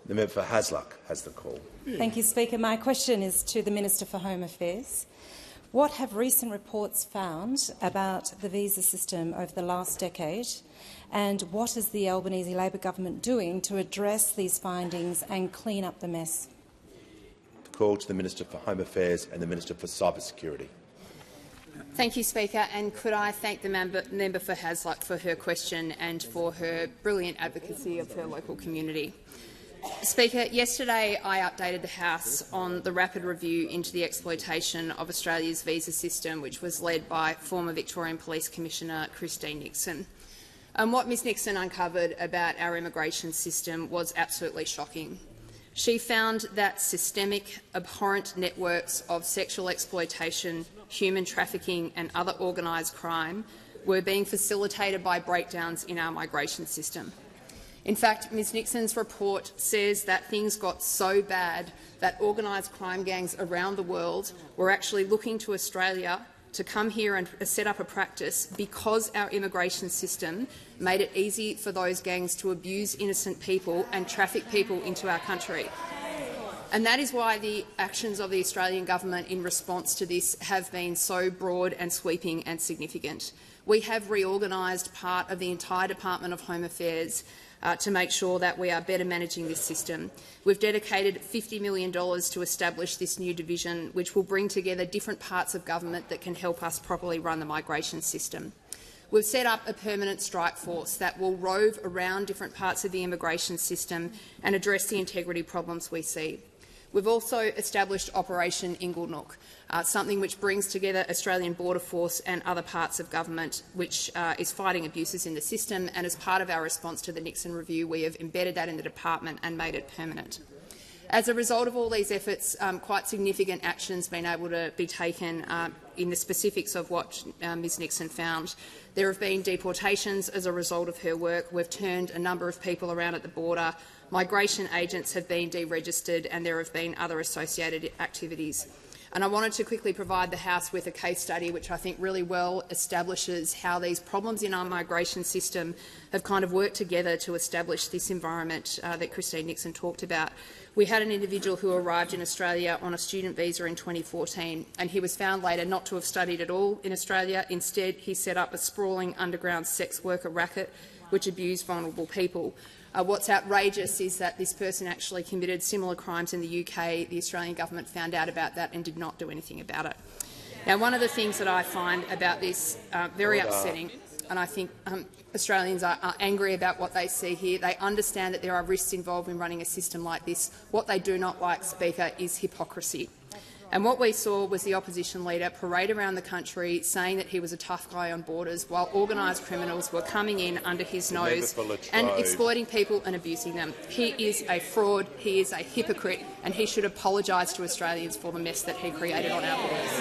The member for Hasluck has the call. Thank you, Speaker. My question is to the Minister for Home Affairs. What have recent reports found about the visa system over the last decade, and what is the Albanese Labor government doing to address these findings and clean up the mess? Call to the Minister for Home Affairs and the Minister for Cybersecurity. Thank you, Speaker, and could I thank the member for Hasluck for her question and for her brilliant advocacy of her local community. Speaker, yesterday I updated the House on the rapid review into the exploitation of Australia's visa system, which was led by former Victorian Police Commissioner Christine Nixon. And what Ms Nixon uncovered about our immigration system was absolutely shocking. She found that systemic, abhorrent networks of sexual exploitation, human trafficking and other organised crime were being facilitated by breakdowns in our migration system. In fact, Ms Nixon's report says that things got so bad that organised crime gangs around the world were actually looking to Australia to come here and set up a practice because our immigration system made it easy for those gangs to abuse innocent people and traffic people into our country. And that is why the actions of the Australian government in response to this have been so broad and sweeping and significant. We have reorganised part of the entire Department of Home Affairs to make sure that we are better managing this system. We've dedicated $50 million to establish this new division, which will bring together different parts of government that can help us properly run the migration system. We've set up a permanent strike force that will rove around different parts of the immigration system and address the integrity problems we see. We've also established Operation Inglenook, something which brings together Australian Border Force and other parts of government, which is fighting abuses in the system. And as part of our response to the Nixon review, we have embedded that in the department and made it permanent. As a result of all these efforts, quite significant actions have been able to be taken in the specifics of what Ms Nixon found. There have been deportations as a result of her work. We've turned a number of people around at the border. Migration agents have been deregistered and there have been other associated activities. And I wanted to quickly provide the House with a case study which I think really well establishes how these problems in our migration system have kind of worked together to establish this environment that Christine Nixon talked about. We had an individual who arrived in Australia on a student visa in 2014, and he was found later not to have studied at all in Australia. Instead, he set up a sprawling underground sex worker racket which abused vulnerable people. What's outrageous is that this person actually committed similar crimes in the UK. The Australian government found out about that and did not do anything about it. Now, one of the things that I find about this very upsetting, and I think Australians are angry about what they see here. They understand that there are risks involved in running a system like this. What they do not like, Speaker, is hypocrisy. And what we saw was the opposition leader parade around the country saying that he was a tough guy on borders while organised criminals were coming in under his nose and exploiting people and abusing them. He is a fraud, he is a hypocrite, and he should apologise to Australians for the mess that he created on our borders.